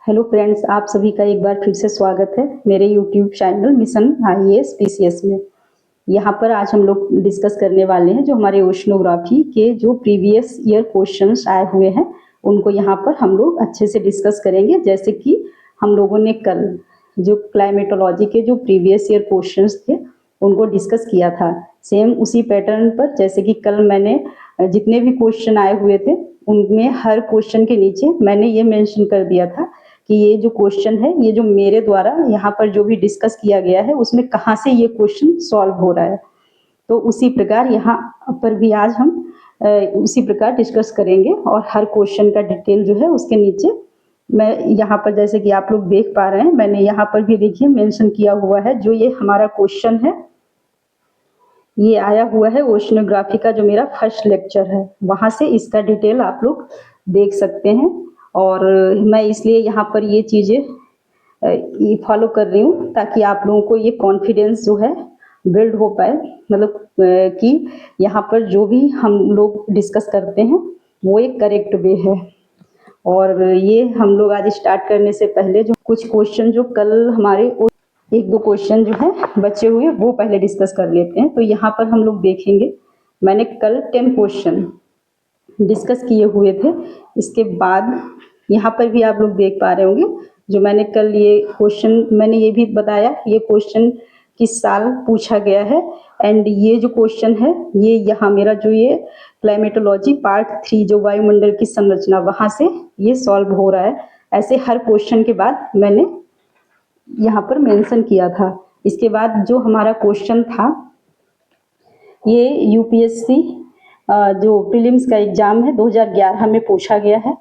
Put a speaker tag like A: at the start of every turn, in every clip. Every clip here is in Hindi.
A: हेलो फ्रेंड्स, आप सभी का एक बार फिर से स्वागत है मेरे YouTube channel mission IAS PCS में। यहाँ पर आज हम लोग डिस्कस करने वाले हैं जो हमारे ओशनोग्राफी के जो प्रीवियस ईयर क्वेश्चंस आए हुए हैं उनको यहाँ पर हम लोग अच्छे से डिस्कस करेंगे। जैसे कि हम लोगों ने कल जो क्लाइमेटोलॉजी के जो प्रीवियस ईयर क्वेश्चंस थे उनको डिस्कस किया था, सेम उसी पैटर्न पर। जैसे कि कल मैंने जितने भी क्वेश्चन आए हुए थे उनमें हर क्वेश्चन के नीचे मैंने ये मेंशन कर दिया था कि ये जो क्वेश्चन है, ये जो मेरे द्वारा यहाँ पर जो भी डिस्कस किया गया है उसमें कहाँ से ये क्वेश्चन सॉल्व हो रहा है। तो उसी प्रकार यहाँ पर भी आज हम उसी प्रकार डिस्कस करेंगे और हर क्वेश्चन का डिटेल जो है उसके नीचे मैं यहाँ पर, जैसे कि आप लोग देख पा रहे हैं, मैंने यहाँ पर भी देखिए मेंशन किया हुआ है। जो ये हमारा क्वेश्चन है ये आया हुआ है ओशनोग्राफी का जो मेरा फर्स्ट लेक्चर है, वहाँ से इसका डिटेल आप लोग देख सकते हैं। और मैं इसलिए यहाँ पर ये चीज़ें फॉलो कर रही हूँ ताकि आप लोगों को ये कॉन्फिडेंस जो है बिल्ड हो पाए। मतलब कि यहाँ पर जो भी हम लोग डिस्कस करते हैं वो एक करेक्ट वे है। और ये हम लोग आज स्टार्ट करने से पहले जो कुछ क्वेश्चन जो कल हमारे एक दो क्वेश्चन जो है बचे हुए वो पहले डिस्कस कर लेते हैं। तो यहाँ पर हम लोग देखेंगे, मैंने कल 10 क्वेश्चन डिस्कस किए हुए थे। इसके बाद यहाँ पर भी आप लोग देख पा रहे होंगे जो मैंने कल ये क्वेश्चन मैंने ये भी बताया ये क्वेश्चन किस साल पूछा गया है। एंड ये जो क्वेश्चन है ये यहाँ मेरा जो ये क्लाइमेटोलॉजी पार्ट 3 जो वायुमंडल की संरचना वहाँ से ये सॉल्व हो रहा है। ऐसे हर क्वेश्चन के बाद मैंने यहाँ पर मेंशन किया था। इसके बाद जो हमारा क्वेश्चन था ये यूपीएससी जो प्रीलिम्स का एग्जाम है 2011 में पूछा गया है।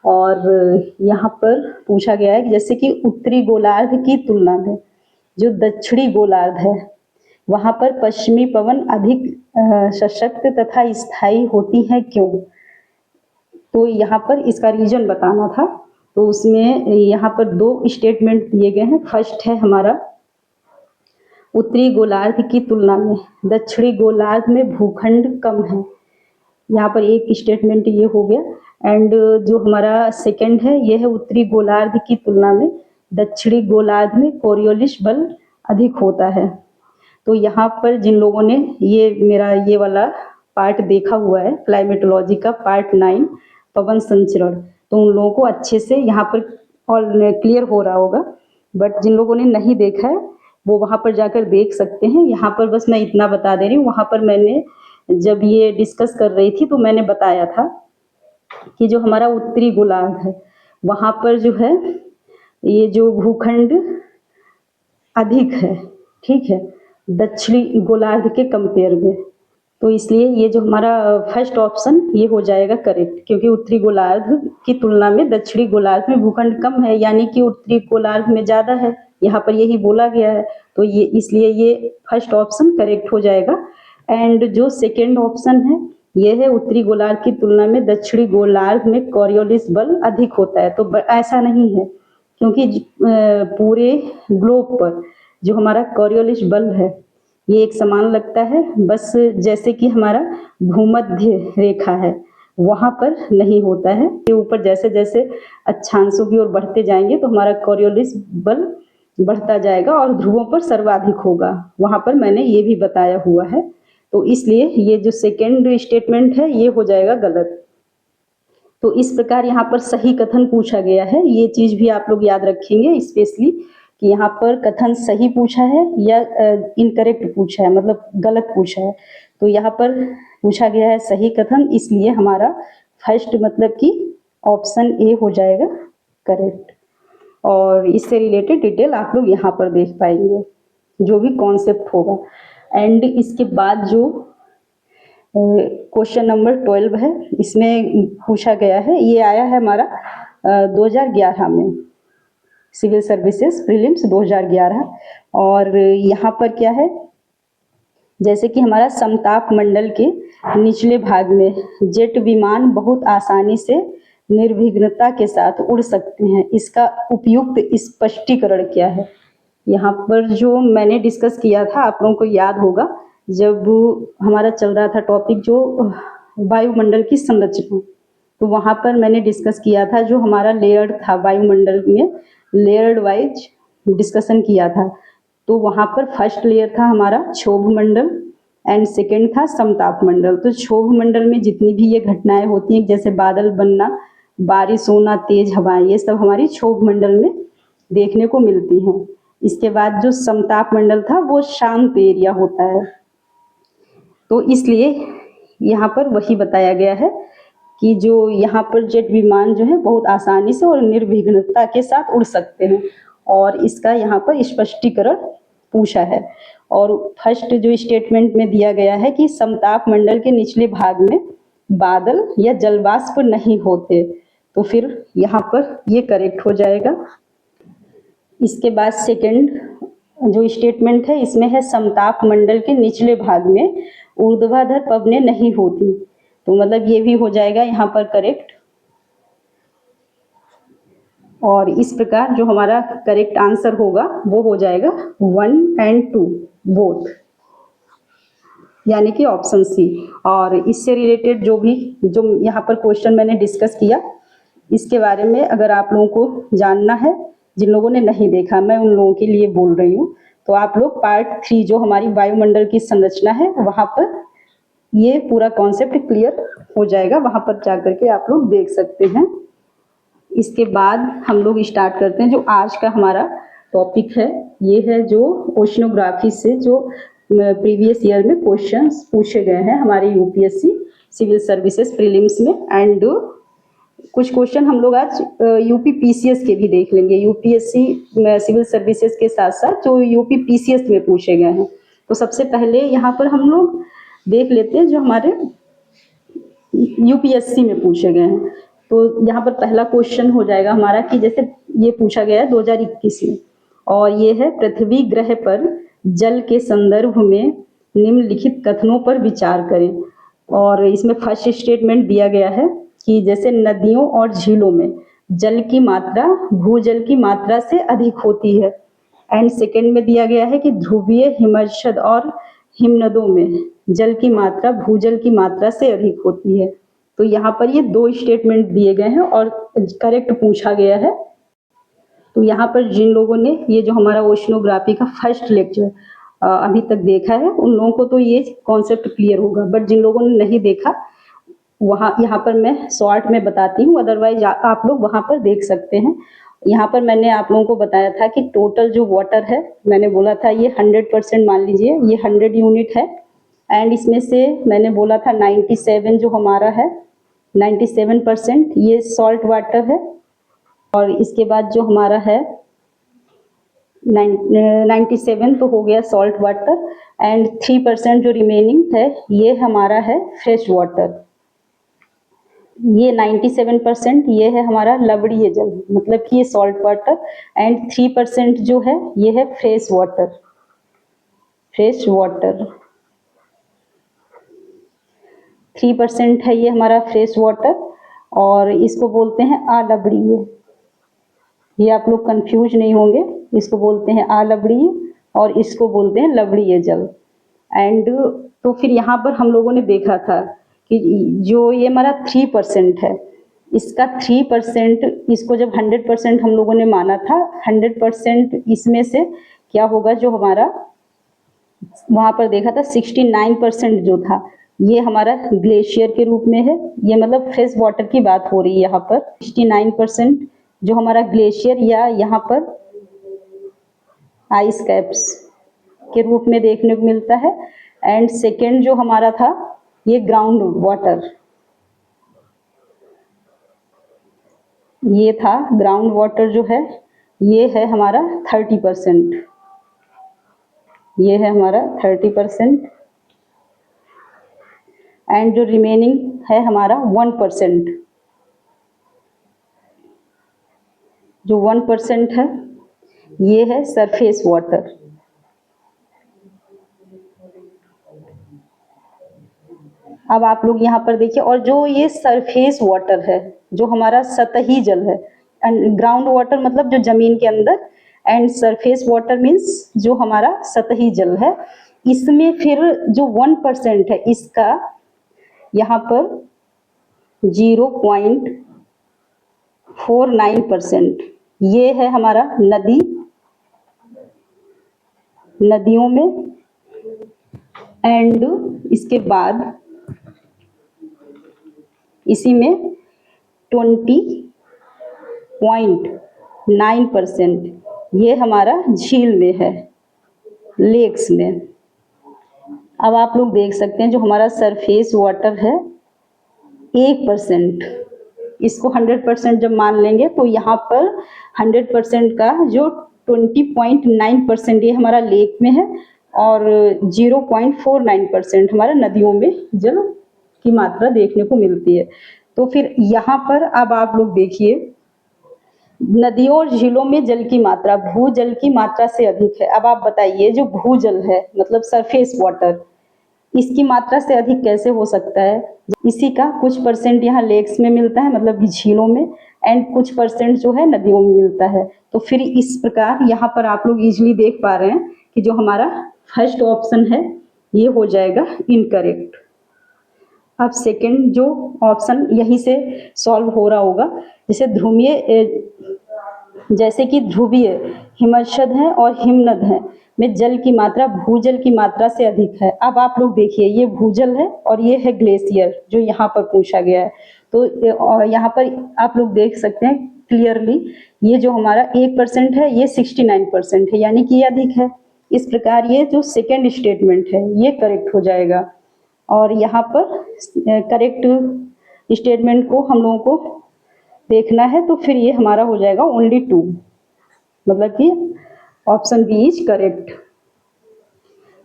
A: और यहाँ पर पूछा गया है कि जैसे कि उत्तरी गोलार्ध की तुलना में जो दक्षिणी गोलार्ध है वहाँ पर पश्चिमी पवन अधिक सशक्त तथा स्थायी होती है क्यों। तो यहाँ पर इसका रीजन बताना था। तो उसमें यहाँ पर 2 स्टेटमेंट दिए गए हैं। फर्स्ट है हमारा उत्तरी गोलार्ध की तुलना में दक्षिणी गोलार्ध में भूखंड कम है, यहाँ पर एक स्टेटमेंट ये हो गया। एंड जो हमारा सेकंड है ये है उत्तरी गोलार्ध की तुलना में दक्षिणी गोलार्ध में कोरियोलिस बल अधिक होता है। तो यहाँ पर जिन लोगों ने ये मेरा ये वाला पार्ट देखा हुआ है क्लाइमेटोलॉजी का पार्ट 9 पवन संचरण, तो उन लोगों को अच्छे से यहाँ पर ऑल क्लियर हो रहा होगा। बट जिन लोगों ने नहीं देखा है वो वहाँ पर जाकर देख सकते हैं। यहाँ पर बस मैं इतना बता दे रही हूँ, वहाँ पर मैंने जब ये डिस्कस कर रही थी तो मैंने बताया था कि जो हमारा उत्तरी गोलार्ध है वहाँ पर जो है ये जो भूखंड अधिक है, ठीक है, दक्षिणी गोलार्ध के कंपेयर में। तो इसलिए ये जो हमारा फर्स्ट ऑप्शन ये हो जाएगा करेक्ट, क्योंकि उत्तरी गोलार्ध की तुलना में दक्षिणी गोलार्ध में भूखंड कम है, यानी कि उत्तरी गोलार्ध में ज़्यादा है, यहाँ पर यही बोला गया है। तो ये इसलिए ये फर्स्ट ऑप्शन करेक्ट हो जाएगा। एंड जो सेकेंड ऑप्शन है ये है उत्तरी गोलार्ध की तुलना में दक्षिणी गोलार्ध में कोरियोलिस बल अधिक होता है। तो ऐसा नहीं है, क्योंकि पूरे ग्लोब पर जो हमारा कोरियोलिस बल है ये एक समान लगता है, बस जैसे कि हमारा भूमध्य रेखा है वहाँ पर नहीं होता है। ये ऊपर जैसे जैसे अक्षांशों की ओर बढ़ते जाएंगे तो हमारा कोरियोलिस बल बढ़ता जाएगा और ध्रुवों पर सर्वाधिक होगा, वहाँ पर मैंने ये भी बताया हुआ है। तो इसलिए ये जो सेकेंड स्टेटमेंट है ये हो जाएगा गलत। तो इस प्रकार यहाँ पर सही कथन पूछा गया है, ये चीज़ भी आप लोग याद रखेंगे स्पेशली कि यहाँ पर कथन सही पूछा है या इनकरेक्ट पूछा है, मतलब गलत पूछा है। तो यहाँ पर पूछा गया है सही कथन, इसलिए हमारा फर्स्ट मतलब कि ऑप्शन ए हो जाएगा करेक्ट। और इससे रिलेटेड डिटेल आप लोग यहाँ पर देख पाएंगे जो भी कॉन्सेप्ट होगा। एंड इसके बाद जो क्वेश्चन नंबर 12 है इसमें पूछा गया है, ये आया है हमारा 2011 में सिविल सर्विसेज प्रीलिम्स 2011। और यहाँ पर क्या है, जैसे कि हमारा समताप मंडल के निचले भाग में जेट विमान बहुत आसानी से निर्विघ्नता के साथ उड़ सकते हैं, इसका उपयुक्त स्पष्टीकरण क्या है। यहाँ पर जो मैंने डिस्कस किया था आप लोगों को याद होगा, जब हमारा चल रहा था टॉपिक जो वायुमंडल की संरचना, तो वहाँ पर मैंने डिस्कस किया था जो हमारा लेयर्ड था वायुमंडल में, लेयर्ड वाइज डिस्कशन किया था। तो वहाँ पर फर्स्ट लेयर था हमारा क्षोभ मंडल एंड सेकेंड था समताप मंडल। तो क्षोभ मंडल में जितनी भी ये घटनाएं होती हैं, जैसे बादल बनना, बारिश होना, तेज हवाएं, ये सब हमारी क्षोभ मंडल में देखने को मिलती हैं। इसके बाद जो समताप मंडल था वो शांत एरिया होता है। तो इसलिए यहाँ पर वही बताया गया है कि जो यहाँ पर जेट विमान जो है बहुत आसानी से और निर्विघ्नता के साथ उड़ सकते हैं, और इसका यहाँ पर स्पष्टीकरण पूछा है। और फर्स्ट जो स्टेटमेंट में दिया गया है कि समताप मंडल के निचले भाग में बादल या जलवाष्प नहीं होते, तो फिर यहाँ पर ये करेक्ट हो जाएगा। इसके बाद सेकंड जो स्टेटमेंट है इसमें है समताप मंडल के निचले भाग में ऊर्ध्वाधर पवनें नहीं होती, तो मतलब ये भी हो जाएगा यहाँ पर करेक्ट। और इस प्रकार जो हमारा करेक्ट आंसर होगा वो हो जाएगा 1 और 2 बोथ, यानी कि ऑप्शन सी। और इससे रिलेटेड जो यहाँ पर क्वेश्चन मैंने डिस्कस किया, इसके बारे में अगर आप लोगों को जानना है, जिन लोगों ने नहीं देखा, मैं उन लोगों के लिए बोल रही हूँ, तो आप लोग पार्ट 3 जो हमारी वायुमंडल की संरचना है वहाँ पर ये पूरा कॉन्सेप्ट क्लियर हो जाएगा, वहाँ पर जाकर के आप लोग देख सकते हैं। इसके बाद हम लोग स्टार्ट करते हैं जो आज का हमारा टॉपिक है। ये है जो ओशनोग्राफी से जो प्रीवियस ईयर में क्वेश्चंस पूछे गए हैं हमारे यूपीएससी सिविल सर्विसेज प्रीलिम्स में, एंड कुछ क्वेश्चन हम लोग आज यूपी पीसीएस के भी देख लेंगे। यूपीएससी सिविल सर्विसेज के साथ साथ जो यूपी पीसीएस में पूछे गए हैं। तो सबसे पहले यहाँ पर हम लोग देख लेते हैं जो हमारे यूपीएससी में पूछे गए हैं। तो यहाँ पर पहला क्वेश्चन हो जाएगा हमारा कि जैसे ये पूछा गया है 2021 में, और ये है पृथ्वी ग्रह पर जल के संदर्भ में निम्नलिखित कथनों पर विचार करें। और इसमें फर्स्ट स्टेटमेंट दिया गया है कि जैसे नदियों और झीलों में जल की मात्रा भूजल की मात्रा से अधिक होती है, एंड सेकेंड में दिया गया है कि ध्रुवीय हिमच्छद और हिमनदों में जल की मात्रा भूजल की मात्रा से अधिक होती है। तो यहाँ पर ये 2 स्टेटमेंट दिए गए हैं और करेक्ट पूछा गया है। तो यहाँ पर जिन लोगों ने ये जो हमारा ओशनोग्राफी का फर्स्ट लेक्चर अभी तक देखा है उन लोगों को तो ये कॉन्सेप्ट क्लियर होगा, बट जिन लोगों ने नहीं देखा वहाँ यहाँ पर मैं शॉर्ट में बताती हूँ, अदरवाइज आप लोग वहाँ पर देख सकते हैं। यहाँ पर मैंने आप लोगों को बताया था कि टोटल जो वाटर है, मैंने बोला था ये 100% मान लीजिए ये 100 यूनिट है, एंड इसमें से मैंने बोला था 97 जो हमारा है 97% ये सॉल्ट वाटर है। और इसके बाद जो हमारा है 97 तो हो गया सॉल्ट वाटर, एंड 3% जो रिमेनिंग है ये हमारा है फ्रेश वाटर। ये 97% ये है हमारा लवणीय जल, मतलब कि ये सॉल्ट वाटर, एंड 3% जो है ये है फ्रेश वाटर। फ्रेश वाटर 3% है ये हमारा फ्रेश वाटर, और इसको बोलते हैं अलवणीय। ये आप लोग कंफ्यूज नहीं होंगे, इसको बोलते हैं अलवणीय और इसको बोलते हैं लवणीय जल। एंड तो फिर यहाँ पर हम लोगों ने देखा था कि जो ये हमारा 3% है, इसका 3% इसको जब 100% हम लोगों ने माना था, 100% इसमें से क्या होगा जो हमारा वहाँ पर देखा था 69% जो था ये हमारा ग्लेशियर के रूप में है। ये मतलब फ्रेश वाटर की बात हो रही है यहाँ पर। 69% जो हमारा ग्लेशियर या यहाँ पर आइस कैप्स के रूप में देखने को मिलता है, एंड सेकेंड जो हमारा था ये ग्राउंड वाटर, ये था ग्राउंड वाटर जो है ये है हमारा 30%, ये है हमारा 30%, एंड जो रिमेनिंग है हमारा 1%, जो 1% है ये है सरफेस वाटर। अब आप लोग यहाँ पर देखिए, और जो ये सरफेस वाटर है जो हमारा सतही जल है, ग्राउंड वाटर मतलब जो जमीन के अंदर, एंड सरफेस वाटर मीन्स जो हमारा सतही जल है, इसमें फिर जो 1% है इसका यहाँ पर 0.49%। ये है हमारा नदियों में। एंड इसके बाद इसी में 20.9% ये हमारा झील में है, लेक्स में। अब आप लोग देख सकते हैं जो हमारा सरफेस वाटर है 1%, इसको 100% जब मान लेंगे तो यहाँ पर 100% का जो 20.9% ये हमारा लेक में है और 0.49% हमारा नदियों में जल की मात्रा देखने को मिलती है। तो फिर यहाँ पर अब आप लोग देखिए, नदियों और झीलों में जल की मात्रा भूजल की मात्रा से अधिक है। अब आप बताइए, जो भूजल है मतलब सरफेस वाटर, इसकी मात्रा से अधिक कैसे हो सकता है? इसी का कुछ परसेंट यहाँ लेक्स में मिलता है, मतलब कि झीलों में, एंड कुछ परसेंट जो है नदियों में मिलता है। तो फिर इस प्रकार यहाँ पर आप लोग इजीली देख पा रहे हैं कि जो हमारा फर्स्ट ऑप्शन है ये हो जाएगा इनकरेक्ट। अब सेकंड जो ऑप्शन यहीं से सॉल्व हो रहा होगा, जैसे कि ध्रुवीय हिमच्छद है और हिमनद है में जल की मात्रा भूजल की मात्रा से अधिक है। अब आप लोग देखिए, ये भूजल है और ये है ग्लेशियर जो यहाँ पर पूछा गया है। तो यहाँ पर आप लोग देख सकते हैं क्लियरली, ये जो हमारा 1% है ये 69% है, यानी कि ये अधिक है। इस प्रकार ये जो सेकेंड स्टेटमेंट है ये करेक्ट हो जाएगा। और यहाँ पर करेक्ट स्टेटमेंट को हम लोगों को देखना है, तो फिर ये हमारा हो जाएगा ओनली 2, मतलब कि ऑप्शन बी इज करेक्ट।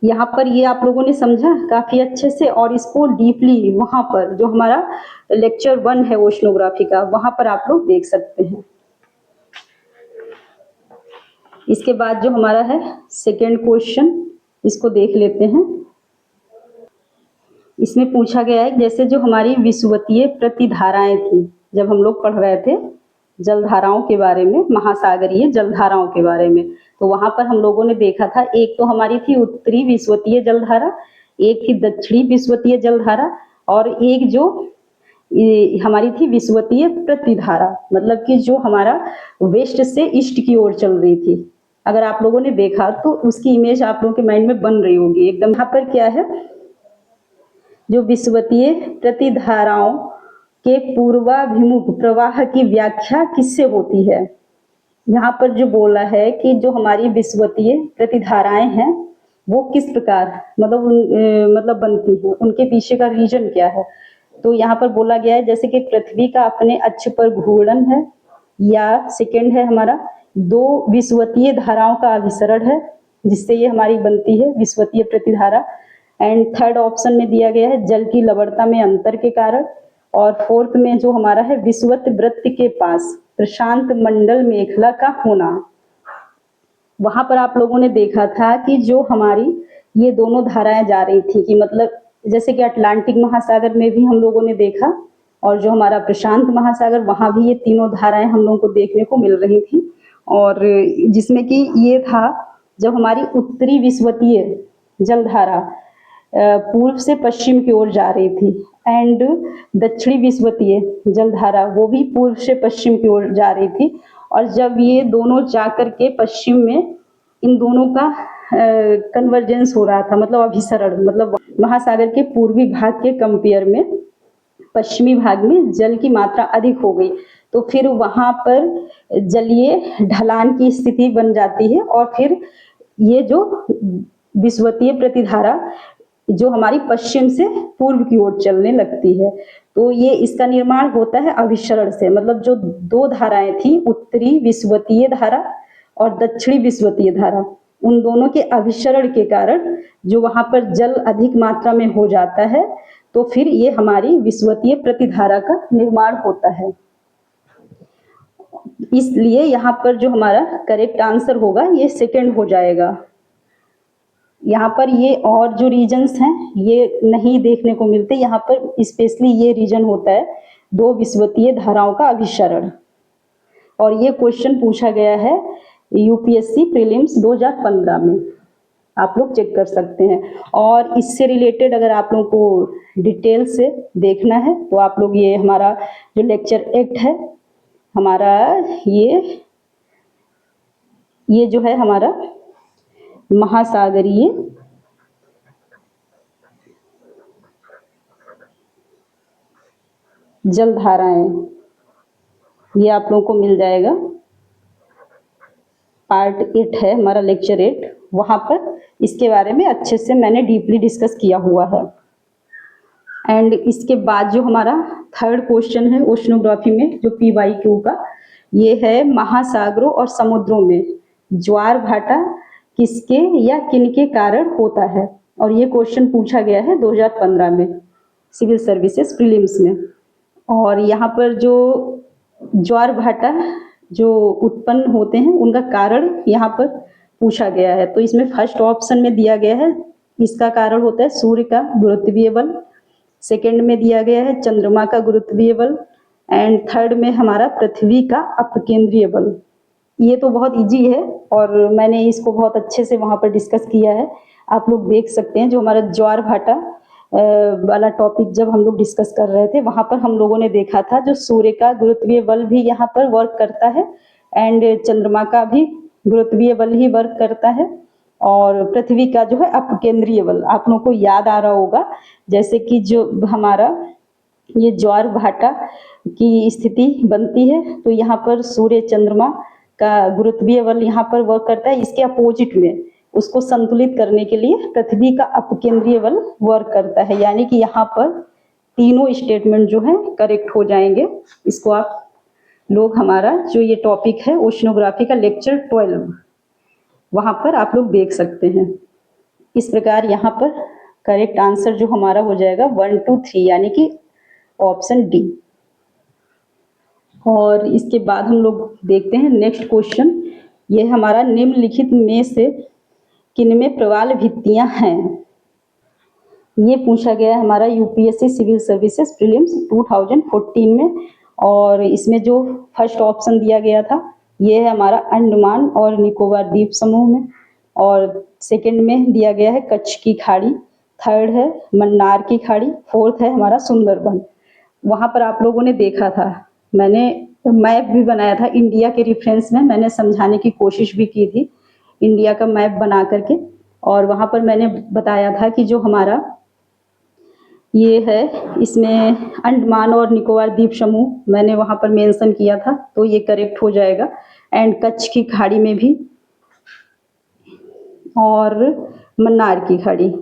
A: यहाँ पर ये आप लोगों ने समझा काफी अच्छे से, और इसको डीपली वहां पर जो हमारा लेक्चर 1 है ओशनोग्राफी का, वहां पर आप लोग देख सकते हैं। इसके बाद जो हमारा है सेकेंड क्वेश्चन, इसको देख लेते हैं। इसमें पूछा गया है जैसे जो हमारी विषुवतीय प्रतिधाराएं थी, जब हम लोग पढ़ रहे थे जलधाराओं के बारे में, महासागरीय जलधाराओं के बारे में, तो वहां पर हम लोगों ने देखा था एक तो हमारी थी उत्तरी विषुवतीय जलधारा, एक थी दक्षिणी विषुवतीय जलधारा, और एक जो हमारी थी विषुवतीय प्रतिधारा, मतलब कि जो हमारा वेस्ट से ईस्ट की ओर चल रही थी। अगर आप लोगों ने देखा तो उसकी इमेज आप लोगों के माइंड में बन रही होगी एकदम। यहाँ पर क्या है, जो विषुवतीय प्रतिधाराओं के पूर्वाभिमुख प्रवाह की व्याख्या किससे होती है? यहाँ पर जो बोला है कि जो हमारी विषुवतीय प्रतिधाराएं हैं वो किस प्रकार मतलब बनती हैं, उनके पीछे का रीजन क्या है। तो यहाँ पर बोला गया है जैसे कि पृथ्वी का अपने अक्ष पर घूर्णन है, या सेकंड है हमारा दो विषुवतीय धाराओं का अभिसरण है जिससे ये हमारी बनती है विषुवतीय प्रतिधारा, एंड थर्ड ऑप्शन में दिया गया है जल की लवणता में अंतर के कारण, और फोर्थ में जो हमारा है विषुवत वृत्त के पास प्रशांत मंडल मेखला का होना। वहां पर आप लोगों ने देखा था कि जो हमारी ये दोनों धाराएं जा रही थी, कि मतलब जैसे कि अटलांटिक महासागर में भी हम लोगों ने देखा, और जो हमारा प्रशांत महासागर वहां भी ये तीनों धाराएं हम लोगों को देखने को मिल रही थी। और जिसमें कि ये था जब हमारी उत्तरी विषुवतीय जलधारा पूर्व से पश्चिम की ओर जा रही थी, एंड दक्षिणी विषुवतीय जलधारा वो भी पूर्व से पश्चिम की ओर जा रही थी। और जब ये दोनों जाकर के पश्चिम में इन दोनों का कन्वर्जेंस हो रहा था, मतलब अभिसरण, मतलब महासागर के पूर्वी भाग के कंपेयर में पश्चिमी भाग में जल की मात्रा अधिक हो गई, तो फिर वहां पर जलीय ढलान की स्थिति बन जाती है, और फिर ये जो विषुवतीय प्रतिधारा जो हमारी पश्चिम से पूर्व की ओर चलने लगती है। तो ये इसका निर्माण होता है अभिसरण से, मतलब जो दो धाराएं थी उत्तरी विषुवतीय धारा और दक्षिणी विषुवतीय धारा, उन दोनों के अभिसरण के कारण जो वहां पर जल अधिक मात्रा में हो जाता है, तो फिर ये हमारी विषुवतीय प्रतिधारा का निर्माण होता है। इसलिए यहाँ पर जो हमारा करेक्ट आंसर होगा ये सेकंड हो जाएगा। यहाँ पर ये और जो रीजन्स हैं ये नहीं देखने को मिलते, यहाँ पर स्पेशली ये रीजन होता है दो विषुवतीय धाराओं का अभिसरण। और ये क्वेश्चन पूछा गया है यूपीएससी प्रीलिम्स 2015 में। आप लोग चेक कर सकते हैं। और इससे रिलेटेड अगर आप लोगों को डिटेल से देखना है तो आप लोग ये हमारा जो लेक्चर 8 है हमारा, ये जो है हमारा महासागरीय जलधाराएं, ये आप लोगों को मिल जाएगा। पार्ट 8 है हमारा लेक्चर 8, वहाँ पर इसके बारे में अच्छे से मैंने डीपली डिस्कस किया हुआ है। एंड इसके बाद जो हमारा थर्ड क्वेश्चन है ओशनोग्राफी में जो PYQ का, ये है महासागरों और समुद्रों में ज्वार भाटा किसके या किनके कारण होता है। और ये क्वेश्चन पूछा गया है 2015 में सिविल सर्विसेज प्रीलिम्स में। और यहाँ पर जो ज्वार भाटा जो उत्पन्न होते हैं उनका कारण यहाँ पर पूछा गया है। तो इसमें फर्स्ट ऑप्शन में दिया गया है इसका कारण होता है सूर्य का गुरुत्वीय बल, सेकंड में दिया गया है चंद्रमा का गुरुत्वीय बल, एंड थर्ड में हमारा पृथ्वी का अपकेंद्रीय बल। ये तो बहुत इजी है और मैंने इसको बहुत अच्छे से वहाँ पर डिस्कस किया है, आप लोग देख सकते हैं। जो हमारा ज्वार भाटा वाला टॉपिक जब हम लोग डिस्कस कर रहे थे वहाँ पर हम लोगों ने देखा था जो सूर्य का गुरुत्वीय बल भी यहाँ पर वर्क करता है एंड चंद्रमा का भी गुरुत्वीय बल ही वर्क करता है, और पृथ्वी का जो है अपकेंद्रीय बल आप लोगों को याद आ रहा होगा। जैसे कि जो हमारा ये ज्वार भाटा की स्थिति बनती है तो यहाँ पर सूर्य चंद्रमा का गुरुत्वीय बल यहाँ पर वर्क करता है, इसके अपोजिट में उसको संतुलित करने के लिए पृथ्वी का अपकेंद्रीय बल वर्क करता है। यानी कि यहाँ पर तीनों स्टेटमेंट जो है करेक्ट हो जाएंगे। इसको आप लोग हमारा जो ये टॉपिक है ओशनोग्राफी का लेक्चर 12 वहाँ पर आप लोग देख सकते हैं। इस प्रकार यहाँ पर करेक्ट आंसर जो हमारा हो जाएगा 1, 2, 3 यानी कि ऑप्शन डी। और इसके बाद हम लोग देखते हैं नेक्स्ट क्वेश्चन। ये हमारा निम्नलिखित में से किनमें प्रवाल भित्तियां हैं, ये पूछा गया है हमारा UPSC सिविल सर्विसेज प्रीलिम्स 2014 में। और इसमें जो फर्स्ट ऑप्शन दिया गया था ये है हमारा अंडमान और निकोबार द्वीप समूह में, और सेकंड में दिया गया है कच्छ की खाड़ी, थर्ड है मन्नार की खाड़ी, फोर्थ है हमारा सुंदरबन। वहाँ पर आप लोगों ने देखा था मैंने मैप भी बनाया था इंडिया के रेफरेंस में, मैंने समझाने की कोशिश भी की थी इंडिया का मैप बना करके। और वहाँ पर मैंने बताया था कि जो हमारा ये है इसमें अंडमान और निकोबार द्वीप समूह मैंने वहाँ पर मेंशन किया था, तो ये करेक्ट हो जाएगा। एंड कच्छ की खाड़ी में भी और मन्नार की खाड़ी,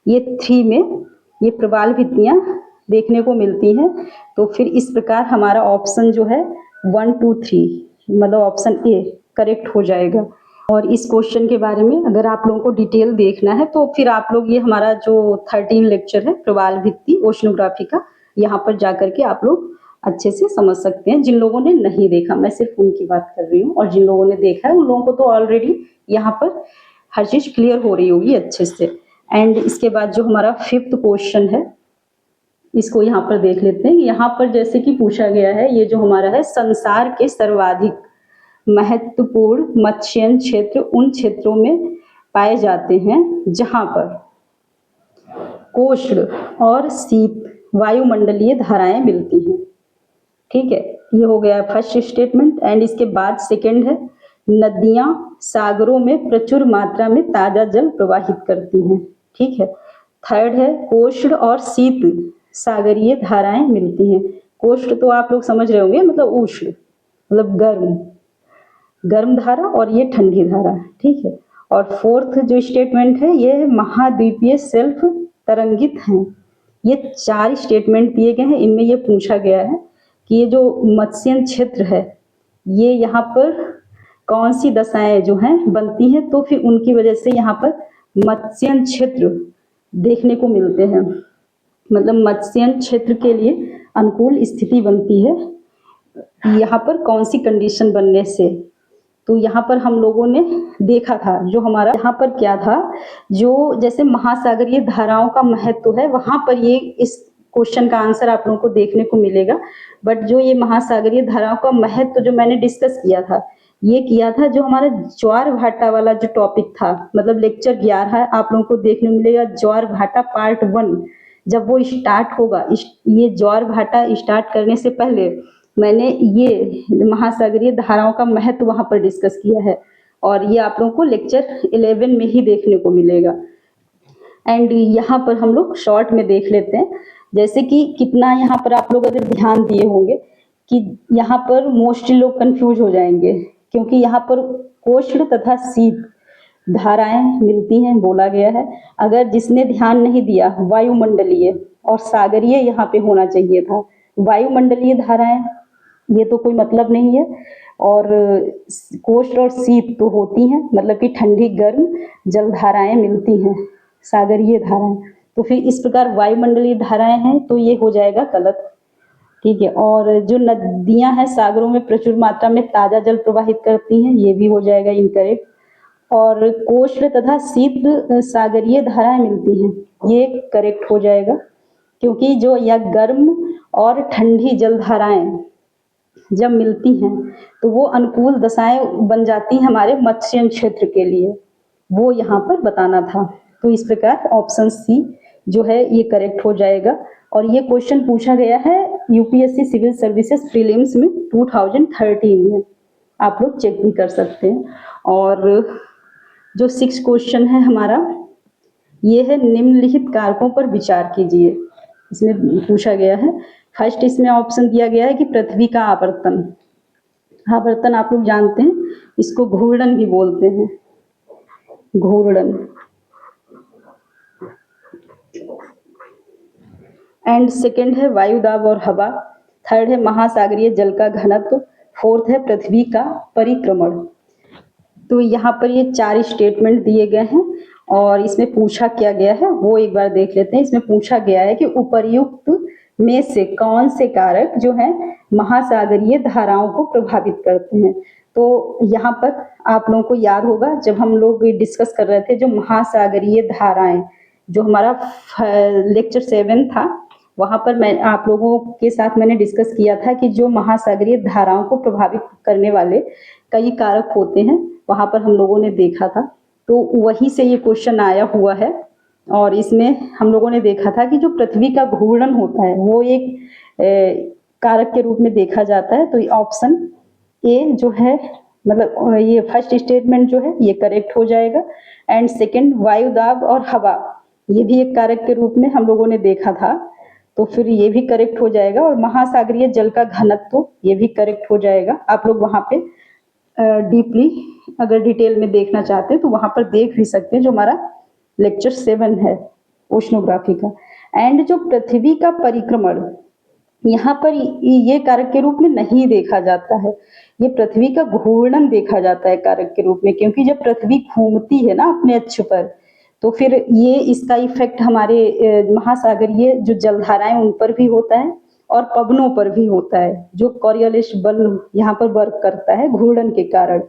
A: ये 3 में ये प्रवाल भित्तियां देखने को मिलती हैं। तो फिर इस प्रकार हमारा ऑप्शन जो है 1, 2, 3 मतलब ऑप्शन ए करेक्ट हो जाएगा। और इस क्वेश्चन के बारे में अगर आप लोगों को डिटेल देखना है तो फिर आप लोग ये हमारा जो 13 लेक्चर है प्रवाल भित्ति ओशनोग्राफी का, यहाँ पर जाकर के आप लोग अच्छे से समझ सकते हैं। जिन लोगों ने नहीं देखा, मैं सिर्फ उनकी बात कर रही हूँ, और जिन लोगों ने देखा है उन लोगों को तो ऑलरेडी यहाँ पर हर चीज क्लियर हो रही होगी अच्छे से। एंड इसके बाद जो हमारा 5th क्वेश्चन है इसको यहाँ पर देख लेते हैं। यहाँ पर जैसे कि पूछा गया है ये जो हमारा है संसार के सर्वाधिक महत्वपूर्ण मत्स्यन क्षेत्र उन क्षेत्रों में पाए जाते हैं जहां पर कोष्ण और शीत वायुमंडलीय धाराएं मिलती हैं। ठीक है, ये हो गया फर्स्ट स्टेटमेंट। एंड इसके बाद सेकंड है नदियां सागरों में प्रचुर मात्रा में ताजा जल प्रवाहित करती हैं। ठीक है, थर्ड है कोष्ण और शीत सागरीय धाराएं मिलती हैं। कोष्ण तो आप लोग समझ रहे होंगे, मतलब उष्ण मतलब गर्म धारा, और ये ठंडी धारा। ठीक है, और फोर्थ जो स्टेटमेंट है ये महाद्वीपीय सेल्फ तरंगित हैं। ये 4 स्टेटमेंट दिए गए हैं, इनमें ये पूछा गया है कि ये जो मत्स्यन क्षेत्र है ये यहाँ पर कौन सी दशाएं जो हैं बनती हैं, तो फिर उनकी वजह से यहाँ पर मत्स्यन क्षेत्र देखने को मिलते हैं। मतलब मत्स्यन क्षेत्र के लिए अनुकूल स्थिति बनती है यहाँ पर कौन सी कंडीशन बनने से। तो यहाँ पर हम लोगों ने देखा था जो हमारा यहाँ पर क्या था, जो जैसे महासागरीय धाराओं का महत्व है वहां पर ये इस क्वेश्चन का आंसर आप लोगों को देखने को मिलेगा। बट जो ये महासागरीय धाराओं का महत्व जो मैंने डिस्कस किया था ये किया था। जो हमारा ज्वार भाटा वाला जो टॉपिक था, मतलब लेक्चर 11 आप लोगों को देखने मिलेगा, ज्वार भाटा पार्ट 1। जब वो स्टार्ट होगा, ये ज्वार भाटा स्टार्ट करने से पहले मैंने ये महासागरीय धाराओं का महत्व वहां पर डिस्कस किया है, और ये आप लोगों को लेक्चर 11 में ही देखने को मिलेगा। एंड यहाँ पर हम लोग शॉर्ट में देख लेते हैं, जैसे कि कितना यहाँ पर आप लोग अगर ध्यान दिए होंगे कि यहाँ पर मोस्टली लोग कंफ्यूज हो जाएंगे, क्योंकि यहाँ पर कोष्ण तथा शीत धाराएं मिलती हैं बोला गया है। अगर जिसने ध्यान नहीं दिया, वायुमंडलीय और सागरीय यहाँ पे होना चाहिए था। वायुमंडलीय धाराएं ये तो कोई मतलब नहीं है, और कोष्ण और शीत तो होती हैं, मतलब कि ठंडी गर्म जल धाराएं मिलती हैं, सागरीय धाराएं। तो फिर इस प्रकार वायुमंडलीय धाराएं हैं, तो ये हो जाएगा गलत। ठीक है। और जो नदियां हैं सागरों में प्रचुर मात्रा में ताजा जल प्रवाहित करती हैं, ये भी हो जाएगा इनकरेक्ट। और कोष्ण तथा शीत सागरीय धाराएं मिलती हैं, ये करेक्ट हो जाएगा, क्योंकि जो यह गर्म और ठंडी जल धाराएं जब मिलती हैं तो वो अनुकूल दशाएं बन जाती हैं हमारे मत्स्य क्षेत्र के लिए, वो यहाँ पर बताना था। तो इस प्रकार ऑप्शन सी जो है ये करेक्ट हो जाएगा। और ये क्वेश्चन पूछा गया है यूपीएससी सिविल सर्विसेज प्रीलिम्स में 2013 में, आप लोग चेक भी कर सकते हैं। और जो 6 क्वेश्चन है हमारा, ये है निम्नलिखित कारकों पर विचार कीजिए, इसमें पूछा गया है। फर्स्ट इसमें ऑप्शन दिया गया है कि पृथ्वी का आवर्तन। आवर्तन आप लोग जानते हैं, इसको घूर्णन भी बोलते हैं, घूर्णन। एंड सेकंड है वायु दाब और हवा। थर्ड है महासागरीय जल का घनत्व। फोर्थ है पृथ्वी का परिक्रमण। तो यहाँ पर ये 4 स्टेटमेंट दिए गए हैं, और इसमें पूछा क्या गया है वो एक बार देख लेते हैं। इसमें पूछा गया है कि उपर्युक्त में से कौन से कारक जो है महासागरीय धाराओं को प्रभावित करते हैं। तो यहाँ पर आप लोगों को याद होगा, जब हम लोग डिस्कस कर रहे थे जो महासागरीय धाराएं, जो हमारा लेक्चर 7 था, वहां पर मैं आप लोगों के साथ मैंने डिस्कस किया था कि जो महासागरीय धाराओं को प्रभावित करने वाले कई कारक होते हैं, वहां पर हम लोगों ने देखा था। तो वहीं से ये क्वेश्चन आया हुआ है, और इसमें हम लोगों ने देखा था कि जो पृथ्वी का घूर्णन होता है वो एक कारक के रूप में देखा जाता है। तो ऑप्शन ए जो है, मतलब ये फर्स्ट स्टेटमेंट जो है ये करेक्ट हो जाएगा। एंड सेकंड वायु दाब और हवा, ये भी एक कारक के रूप में हम लोगों ने देखा था, तो फिर ये भी करेक्ट हो जाएगा। और महासागरीय जल का घनत्व, ये भी करेक्ट हो जाएगा। आप लोग वहां पे डीपली अगर डिटेल में देखना चाहते हैं तो वहां पर देख भी सकते हैं, जो हमारा लेक्चर 7 है ओशनोग्राफी का। एंड जो पृथ्वी का परिक्रमण, यहाँ पर ये कारक के रूप में नहीं देखा जाता है, ये पृथ्वी का घूर्णन देखा जाता है कारक के रूप में, क्योंकि जब पृथ्वी घूमती है ना अपने अक्ष पर, तो फिर ये इसका इफेक्ट हमारे महासागरीय जो जलधाराएं उन पर भी होता है और पवनों पर भी होता है। जो कॉरियोलिस बल यहाँ पर वर्क करता है घूर्णन के कारण,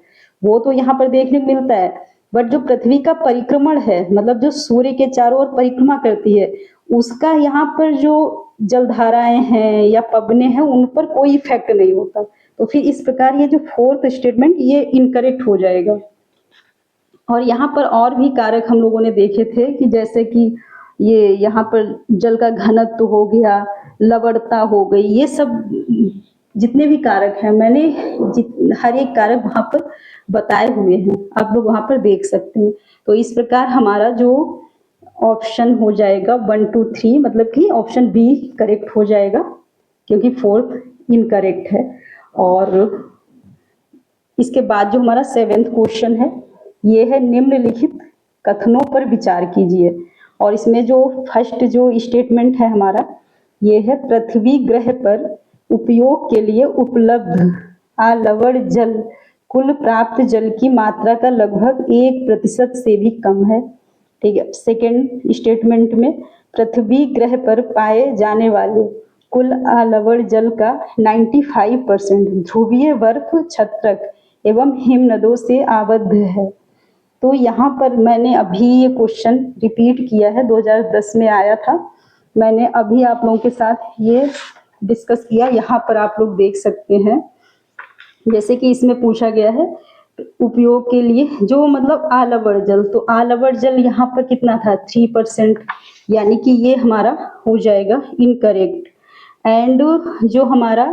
A: वो तो यहाँ पर देखने को मिलता है। बट जो पृथ्वी का परिक्रमण है, मतलब जो सूर्य के चारों ओर परिक्रमा करती है, उसका यहाँ पर जो जलधाराएं हैं या पवने हैं उन पर कोई इफेक्ट नहीं होता। तो फिर इस प्रकार ये जो फोर्थ स्टेटमेंट ये इनकरेक्ट हो जाएगा। और यहाँ पर और भी कारक हम लोगों ने देखे थे कि जैसे कि ये यहाँ पर जल का घनत्व हो गया, लवणता हो गई, ये सब जितने भी कारक हैं मैंने हर एक कारक वहां पर बताए हुए हैं, आप लोग वहां पर देख सकते हैं। तो इस प्रकार हमारा जो ऑप्शन हो जाएगा 1 2 3, मतलब कि ऑप्शन बी करेक्ट हो जाएगा, क्योंकि फोर्थ इनकरेक्ट है। और इसके बाद जो हमारा 7th क्वेश्चन है, ये है निम्नलिखित कथनों पर विचार कीजिए। और इसमें जो फर्स्ट जो स्टेटमेंट है हमारा, ये है पृथ्वी ग्रह पर उपयोग के लिए उपलब्ध अलवण जल कुल प्राप्त जल की मात्रा का लगभग 1% से भी कम है। ठीक है। सेकेंड स्टेटमेंट में पृथ्वी ग्रह पर पाए जाने वाले कुल अलवण जल का 95% ध्रुवीय बर्फ छत्रक एवं हिमनदों से आबद्ध है। तो यहाँ पर मैंने अभी ये क्वेश्चन रिपीट किया है, 2010 में आया था, मैंने अभी आप लोगों के साथ ये डिस्कस किया। यहाँ पर आप लोग देख सकते हैं जैसे कि इसमें पूछा गया है उपयोग के लिए जो मतलब आलवड़ जल, तो आलवड़ जल यहाँ पर कितना था 3%, यानी कि ये हमारा हो जाएगा इनकरेक्ट। एंड जो हमारा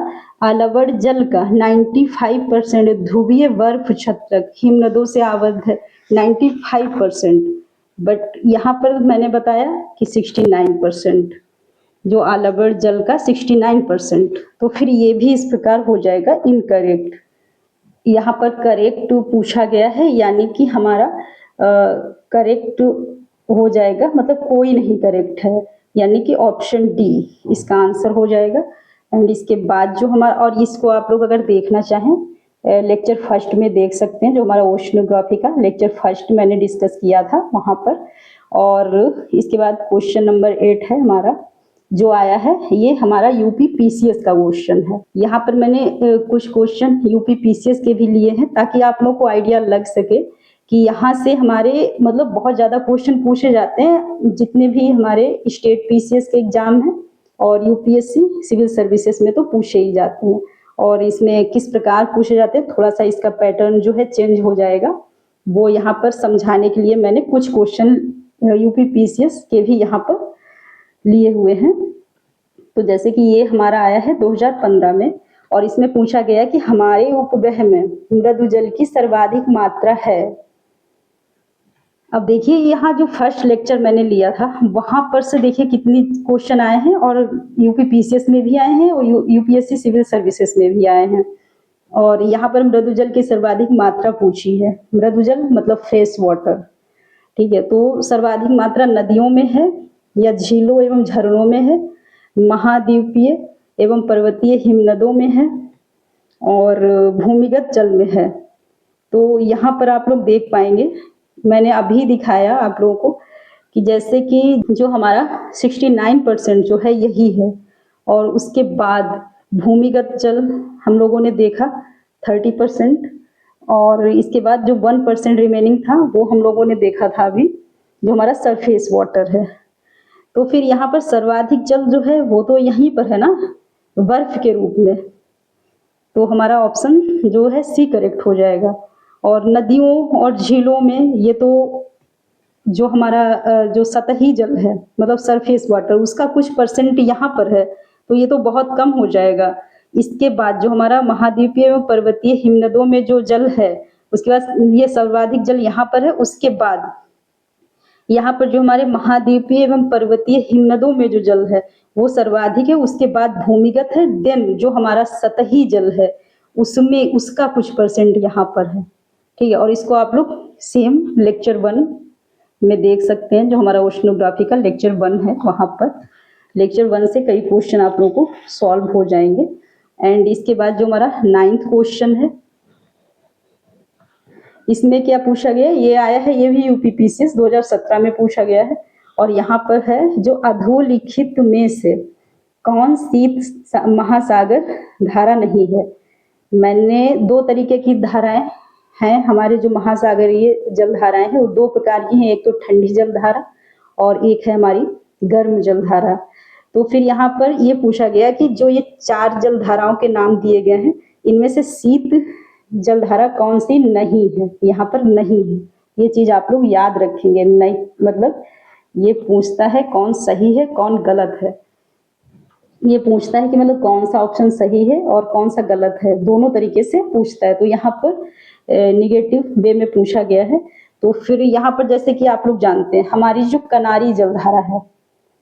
A: आलवड़ जल का 95% ध्रुवीय बर्फ छत्रक हिमनदों से आबद्ध है 95%, बट यहाँ पर मैंने बताया कि 69%, जो आलवड़ जल का 69%, तो फिर ये भी इस प्रकार हो जाएगा इनकरेक्ट। यहाँ पर करेक्ट पूछा गया है, यानी कि हमारा करेक्ट हो जाएगा, मतलब कोई नहीं करेक्ट है, यानी कि ऑप्शन डी इसका आंसर हो जाएगा। एंड इसके बाद जो हमारा, और इसको आप लोग अगर देखना चाहें लेक्चर फर्स्ट में देख सकते हैं, जो हमारा ओशनोग्राफी का लेक्चर फर्स्ट मैंने डिस्कस किया था वहाँ पर। और इसके बाद क्वेश्चन नंबर 8 है हमारा जो आया है, ये हमारा यूपी पीसीएस का क्वेश्चन है। यहाँ पर मैंने कुछ क्वेश्चन यूपी पीसीएस के भी लिए हैं ताकि आप लोग को आइडिया लग सके कि यहाँ से हमारे मतलब बहुत ज़्यादा क्वेश्चन पूछे जाते हैं, जितने भी हमारे स्टेट पीसीएस के एग्जाम हैं और यूपीएससी सिविल सर्विसेज में तो पूछे ही जाते हैं। और इसमें किस प्रकार पूछे जाते हैं, थोड़ा सा इसका पैटर्न जो है चेंज हो जाएगा, वो यहाँ पर समझाने के लिए मैंने कुछ क्वेश्चन यूपी पीसीएस के भी यहाँ पर लिए हुए हैं। तो जैसे कि ये हमारा आया है 2015 में, और इसमें पूछा गया कि हमारे उपग्रह में मृदु जल की सर्वाधिक मात्रा है। अब देखिए यहाँ जो फर्स्ट लेक्चर मैंने लिया था वहां पर से देखिए कितनी क्वेश्चन आए हैं, और यूपी पीसीएस में भी आए हैं और यूपीएससी सिविल सर्विसेज में भी आए हैं। और यहाँ पर मृदु जल की सर्वाधिक मात्रा पूछी है, मृदु जल मतलब फ्रेश वाटर, ठीक है। तो सर्वाधिक मात्रा नदियों में है या झीलों एवं झरनों में है, महाद्वीपीय एवं पर्वतीय हिमनदों में है, और भूमिगत जल में है। तो यहाँ पर आप लोग देख पाएंगे, मैंने अभी दिखाया आप लोगों को कि जैसे कि जो हमारा 69% जो है यही है, और उसके बाद भूमिगत जल हम लोगों ने देखा 30%, और इसके बाद जो 1% रिमेनिंग था वो हम लोगों ने देखा था अभी, जो हमारा सरफेस वाटर है। तो फिर यहाँ पर सर्वाधिक जल जो है वो तो यहीं पर है ना, बर्फ के रूप में, तो हमारा ऑप्शन जो है सी करेक्ट हो जाएगा। और नदियों और झीलों में ये तो जो हमारा जो सतही जल है मतलब सरफेस वाटर, उसका कुछ परसेंट यहाँ पर है, तो ये तो बहुत कम हो जाएगा। इसके बाद जो हमारा महाद्वीपीय एवं पर्वतीय हिमनदों में जो जल है, उसके बाद ये सर्वाधिक जल यहाँ पर है, उसके बाद यहाँ पर जो हमारे महाद्वीपीय एवं पर्वतीय हिमनदों में जो जल है वो सर्वाधिक है, उसके बाद भूमिगत है, देन जो हमारा सतही जल है उसमें उसका कुछ परसेंट यहाँ पर है, ठीक है। और इसको आप लोग सेम लेक्चर 1 में देख सकते हैं, जो हमारा ओशनोग्राफी का लेक्चर 1 है, वहाँ पर लेक्चर 1 से कई क्वेश्चन आप लोगों को सॉल्व हो जाएंगे। एंड इसके बाद जो हमारा 9th क्वेश्चन है, इसमें क्या पूछा गया, ये आया है, ये भी यूपी पीसीएस 2017 में पूछा गया है। और यहाँ पर है जो अधोलिखित में से कौन शीत महासागर धारा नहीं है। मैंने 2 तरीके की धाराएं हैं, हमारे जो महासागरीय जल धाराएं हैं वो 2 प्रकार की हैं, एक तो ठंडी जल धारा और एक है हमारी गर्म जल धारा। तो फिर यहाँ पर ये पूछा गया कि जो ये 4 जल धाराओं के नाम दिए गए हैं, इनमें से शीत जलधारा कौन सी नहीं है, यहाँ पर नहीं है, ये चीज आप लोग याद रखेंगे। नहीं मतलब ये पूछता है कौन सही है कौन गलत है, ये पूछता है कि मतलब कौन सा ऑप्शन सही है और कौन सा गलत है, दोनों तरीके से पूछता है। तो यहाँ पर निगेटिव वे में पूछा गया है। तो फिर यहाँ पर जैसे कि आप लोग जानते हैं हमारी जो कनारी जलधारा है,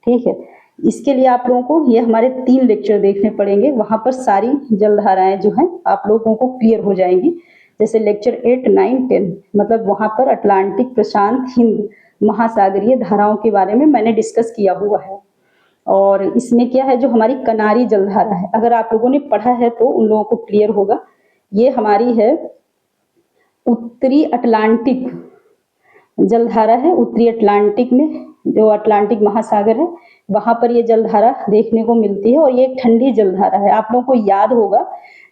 A: ठीक है, इसके लिए आप लोगों को ये हमारे 3 लेक्चर देखने पड़ेंगे, वहां पर सारी जलधाराएं जो हैं आप लोगों को क्लियर हो जाएंगी। जैसे लेक्चर 8, 9, 10 मतलब वहां पर अटलांटिक, प्रशांत, हिंद महासागरीय धाराओं के बारे में मैंने डिस्कस किया हुआ है। और इसमें क्या है, जो हमारी कनारी जलधारा है, अगर आप लोगों ने पढ़ा है तो उन लोगों को क्लियर होगा। ये हमारी है उत्तरी अटलांटिक जलधारा है, उत्तरी अटलांटिक में जो अटलांटिक महासागर है वहां पर ये जलधारा देखने को मिलती है। और ये एक ठंडी जलधारा है, आप लोगों को याद होगा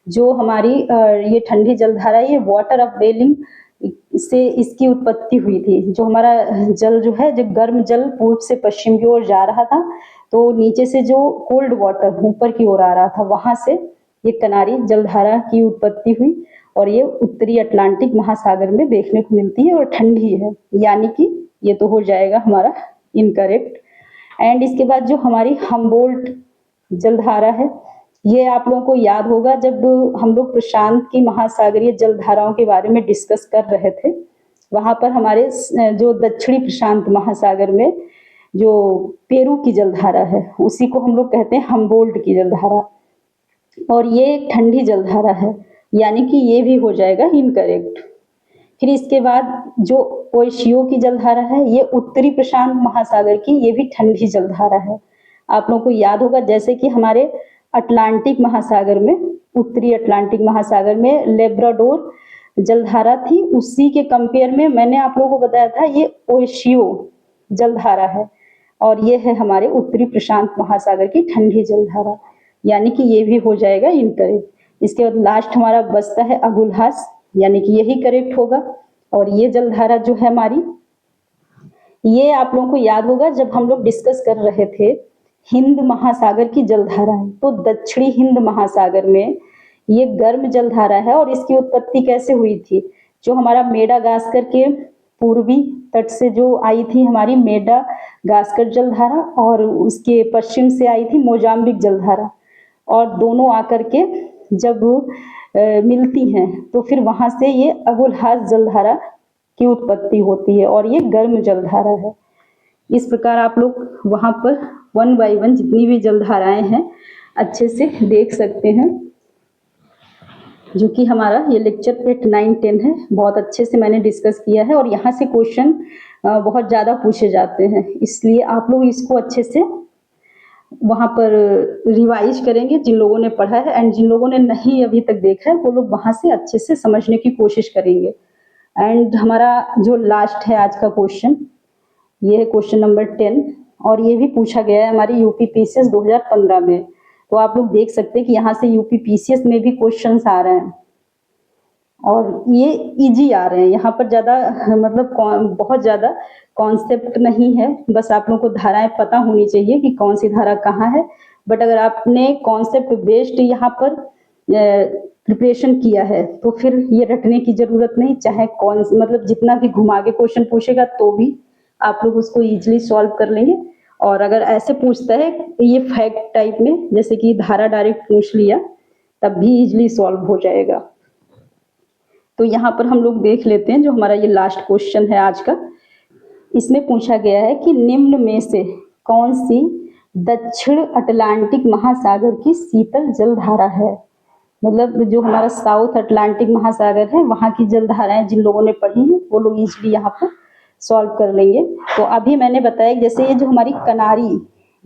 A: जो हमारी ये ठंडी जलधारा, ये वाटर अपवेलिंग से इसकी उत्पत्ति हुई थी। जो हमारा जल जो है, जो गर्म जल पूर्व से पश्चिम की ओर जा रहा था, तो नीचे से जो कोल्ड वाटर ऊपर की ओर आ रहा था, वहां से ये कनारी जलधारा की उत्पत्ति हुई और ये उत्तरी अटलांटिक महासागर में देखने को मिलती है और ठंडी है, यानी कि ये तो हो जाएगा हमारा इनकरेक्ट। एंड इसके बाद जो हमारी हम्बोल्ट जलधारा है, ये आप लोगों को याद होगा जब हम लोग प्रशांत की महासागरीय जलधाराओं के बारे में डिस्कस कर रहे थे, वहां पर हमारे जो दक्षिणी प्रशांत महासागर में जो पेरू की जलधारा है उसी को हम लोग कहते हैं हम्बोल्ट की जलधारा, और ये एक ठंडी जलधारा है, यानी कि ये भी हो जाएगा इनकरेक्ट। फिर इसके बाद जो ओशियो की जलधारा है, ये उत्तरी प्रशांत महासागर की, ये भी ठंडी जलधारा है। आप लोगों को याद होगा जैसे कि हमारे अटलांटिक महासागर में, उत्तरी अटलांटिक महासागर में लेब्राडोर जलधारा थी, उसी के कंपेयर में मैंने आप लोगों को बताया था ये ओशियो जलधारा है, और ये है हमारे उत्तरी प्रशांत महासागर की ठंडी जलधारा, यानी कि ये भी हो जाएगा इनकरेक्ट। इसके बाद लास्ट हमारा बचता है अगुल्हास, यानी कि यही करेक्ट होगा। और ये जलधारा जो है हमारी, ये आप लोगों को याद होगा जब हम लोग डिस्कस कर रहे थे हिंद महासागर की जलधारा है, तो दक्षिणी हिंद महासागर में ये गर्म जलधारा है और इसकी उत्पत्ति कैसे हुई थी, जो हमारा मेडागास्कर के पूर्वी तट से जो आई थी हमारी मेडागास्कर जलधारा, और उसके पश्चिम से आई थी मोजाम्बिक जलधारा, और दोनों आकर के जब मिलती हैं तो फिर वहां से ये अगुल्हास जलधारा की उत्पत्ति होती है और ये गर्म जलधारा है। इस प्रकार आप लोग वहां पर 1 बाय 1 जितनी भी जलधाराएं हैं अच्छे से देख सकते हैं, जो कि हमारा ये लेक्चर 8, 9, 10 है, बहुत अच्छे से मैंने डिस्कस किया है और यहाँ से क्वेश्चन बहुत ज़्यादा पूछे जाते हैं, इसलिए आप लोग इसको अच्छे से वहाँ पर रिवाइज करेंगे जिन लोगों ने पढ़ा है, एंड जिन लोगों ने नहीं अभी तक देखा है वो लोग वहाँ से अच्छे से समझने की कोशिश करेंगे। एंड हमारा जो लास्ट है आज का क्वेश्चन, ये है क्वेश्चन नंबर 10, और ये भी पूछा गया है हमारी यूपी पीसीएस 2015 में, तो आप लोग देख सकते हैं कि यहाँ से यूपी पीसीएस में भी क्वेश्चंस आ रहे हैं और ये इजी आ रहे हैं, यहाँ पर ज़्यादा मतलब बहुत ज़्यादा कॉन्सेप्ट नहीं है, बस आप लोगों को धाराएं पता होनी चाहिए कि कौन सी धारा कहाँ है। बट अगर आपने कॉन्सेप्ट बेस्ड यहाँ पर प्रिपरेशन किया है तो फिर ये रटने की जरूरत नहीं, चाहे कौन मतलब जितना भी घुमा के क्वेश्चन पूछेगा तो भी आप लोग उसको इजिली सॉल्व कर लेंगे। और अगर ऐसे पूछता है ये फैक्ट टाइप में, जैसे कि धारा डायरेक्ट पूछ लिया, तब भी इजिली सॉल्व हो जाएगा। तो यहाँ पर हम लोग देख लेते हैं जो हमारा ये लास्ट क्वेश्चन है आज का। इसमें पूछा गया है कि निम्न में से कौन सी दक्षिण अटलांटिक महासागर की शीतल जलधारा है, मतलब जो हमारा साउथ अटलांटिक महासागर है वहाँ की जलधाराएं जिन लोगों ने पढ़ी है वो लोग इजिली यहाँ पर सॉल्व कर लेंगे। तो अभी मैंने बताया जैसे ये जो हमारी कनारी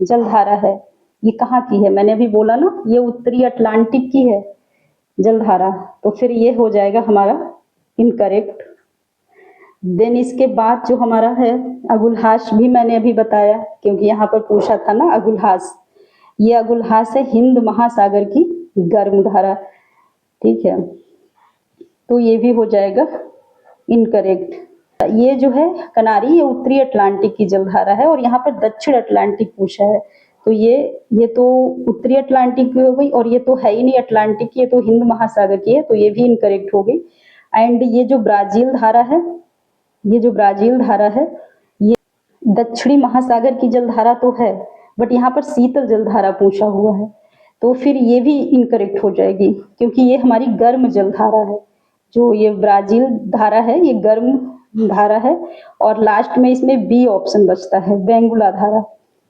A: जलधारा है ये कहाँ की है, मैंने अभी बोला ना ये उत्तरी अटलांटिक की है जलधारा, तो फिर ये हो जाएगा हमारा इनकरेक्ट। देन इसके बाद जो हमारा है अगुल्हास भी मैंने अभी बताया, क्योंकि यहाँ पर पूछा था ना अगुल्हास, ये अगुल्हास है हिंद महासागर की गर्म धारा, ठीक है, तो ये भी हो जाएगा इनकरेक्ट। ये जो है कनारी ये उत्तरी अटलांटिक की जलधारा है और यहाँ पर दक्षिण अटलांटिक पूछा है, तो ये तो उत्तरी अटलांटिक की हो गई और ये तो है ही नहीं अटलांटिक की, ये तो हिंद महासागर की है, तो ये भी इनकरेक्ट हो गई। एंड ये जो ब्राजील धारा है, ये जो ब्राजील धारा है ये दक्षिणी महासागर की जलधारा तो है, बट यहाँ पर शीतल जलधारा पूछा हुआ है, तो फिर ये भी इनकरेक्ट हो जाएगी क्योंकि ये हमारी गर्म जलधारा है। जो ये ब्राजील धारा है ये गर्म धारा है। और लास्ट में इसमें बी ऑप्शन बचता है वेंगुला धारा।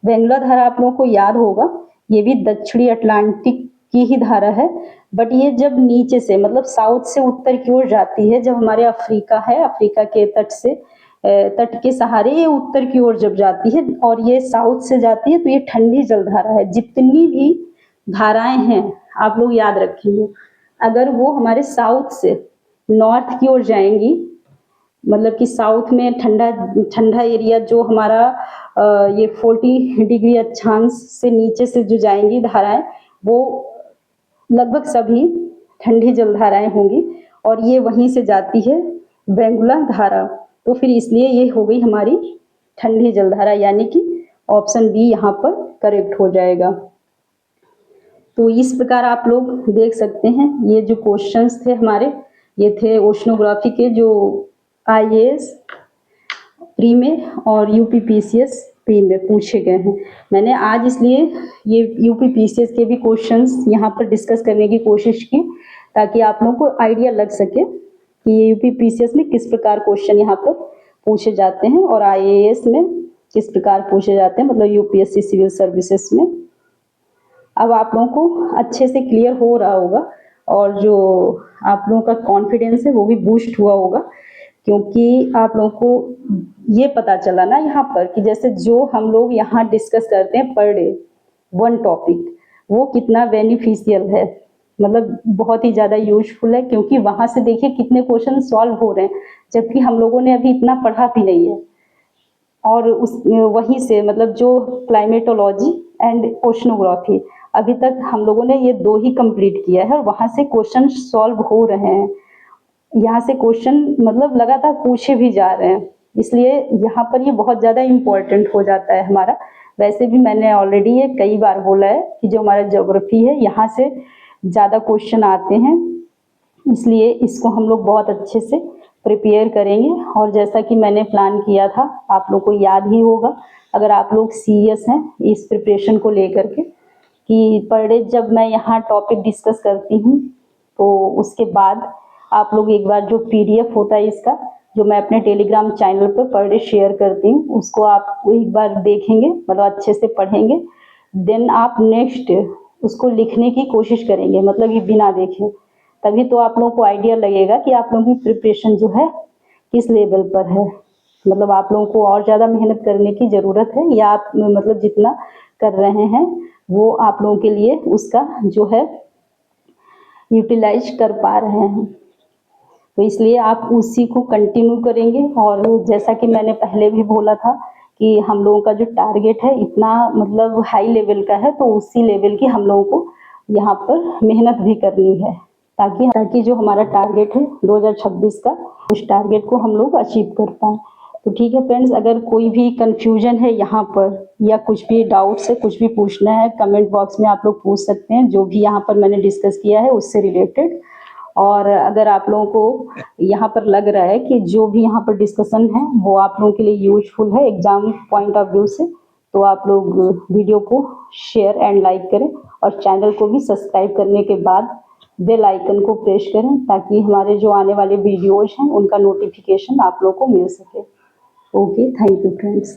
A: वेंगुला धारा आप लोगों को याद होगा ये भी दक्षिणी अटलांटिक की ही धारा है, बट ये जब नीचे से मतलब साउथ से उत्तर की ओर जाती है, जब हमारे अफ्रीका है, अफ्रीका के तट के सहारे ये उत्तर की ओर जब जाती है और ये साउथ से जाती है, तो ये ठंडी जलधारा है। जितनी भी धाराएं हैं आप लोग याद रखेंगे, अगर वो हमारे साउथ से नॉर्थ की ओर जाएंगी, मतलब कि साउथ में ठंडा ठंडा एरिया जो हमारा ये 40 डिग्री अक्षांश से नीचे से जो जाएंगी धाराएं, वो लगभग सभी ठंडी जलधाराएं होंगी और ये वहीं से जाती है वेंगुला धारा, तो फिर इसलिए ये हो गई हमारी ठंडी जलधारा, यानी कि ऑप्शन बी यहाँ पर करेक्ट हो जाएगा। तो इस प्रकार आप लोग देख सकते हैं, ये जो क्वेश्चंस थे हमारे, ये थे ओशनोग्राफी के जो आईएएस प्री में और यूपीपीसीएस प्री में पूछे गए हैं। मैंने आज इसलिए ये यूपीपीसीएस के भी क्वेश्चंस यहाँ पर डिस्कस करने की कोशिश की, ताकि आप लोगों को आइडिया लग सके कि ये यूपीपीसीएस में किस प्रकार क्वेश्चन यहाँ पर पूछे जाते हैं और आईएएस में किस प्रकार पूछे जाते हैं, मतलब यूपीएससी सिविल सर्विसेज में। अब आप लोगों को अच्छे से क्लियर हो रहा होगा और जो आप लोगों का कॉन्फिडेंस है वो भी बूस्ट हुआ होगा, क्योंकि आप लोगों को ये पता चला ना यहाँ पर कि जैसे जो हम लोग यहाँ डिस्कस करते हैं पर डे वन टॉपिक, वो कितना बेनिफिशियल है, मतलब बहुत ही ज़्यादा यूजफुल है, क्योंकि वहाँ से देखिए कितने क्वेश्चन सॉल्व हो रहे हैं, जबकि हम लोगों ने अभी इतना पढ़ा भी नहीं है। और उस वहीं से मतलब जो क्लाइमेटोलॉजी एंड ओशनोग्राफी अभी तक हम लोगों ने ये 2 ही कंप्लीट किया है और वहाँ से क्वेश्चन सॉल्व हो रहे हैं। यहाँ से क्वेश्चन मतलब लगातार पूछे भी जा रहे हैं, इसलिए यहाँ पर ये बहुत ज़्यादा इम्पोर्टेंट हो जाता है हमारा। वैसे भी मैंने ऑलरेडी ये कई बार बोला है कि जो हमारा ज्योग्राफी है यहाँ से ज़्यादा क्वेश्चन आते हैं, इसलिए इसको हम लोग बहुत अच्छे से प्रिपेयर करेंगे। और जैसा कि मैंने प्लान किया था, आप लोग को याद ही होगा, अगर आप लोग सीरियस हैं इस प्रिपरेशन को लेकर के, कि पर डे जब मैं यहाँ टॉपिक डिस्कस करती हूँ तो उसके बाद आप लोग एक बार जो पीडीएफ होता है इसका, जो मैं अपने Telegram channel per day share करती हूँ, उसको आप एक बार देखेंगे, मतलब अच्छे से पढ़ेंगे, देन आप नेक्स्ट उसको लिखने की कोशिश करेंगे, मतलब ये बिना देखे, तभी तो आप लोगों को आइडिया लगेगा कि आप लोगों की प्रिपरेशन जो है किस लेवल पर है। मतलब आप लोगों को और ज़्यादा मेहनत करने की ज़रूरत है, या आप मतलब जितना कर रहे हैं वो आप लोगों के लिए उसका जो है यूटिलाइज कर पा रहे हैं, तो इसलिए आप उसी को कंटिन्यू करेंगे। और जैसा कि मैंने पहले भी बोला था कि हम लोगों का जो टारगेट है इतना मतलब हाई लेवल का है, तो उसी लेवल की हम लोगों को यहाँ पर मेहनत भी करनी है, ताकि जो हमारा टारगेट है 2026 का, उस टारगेट को हम लोग अचीव कर पाएँ। तो ठीक है फ्रेंड्स, अगर कोई भी कंफ्यूजन है यहाँ पर या कुछ भी डाउट्स है, कुछ भी पूछना है, कमेंट बॉक्स में आप लोग पूछ सकते हैं, जो भी यहाँ पर मैंने डिस्कस किया है उससे रिलेटेड। और अगर आप लोगों को यहाँ पर लग रहा है कि जो भी यहाँ पर डिस्कशन है वो आप लोगों के लिए यूजफुल है एग्जाम पॉइंट ऑफ व्यू से, तो आप लोग वीडियो को शेयर एंड लाइक करें और चैनल को भी सब्सक्राइब करने के बाद बेल आइकन को प्रेस करें, ताकि हमारे जो आने वाले वीडियोज हैं उनका नोटिफिकेशन आप लोग को मिल सके। Okay, thank you friends.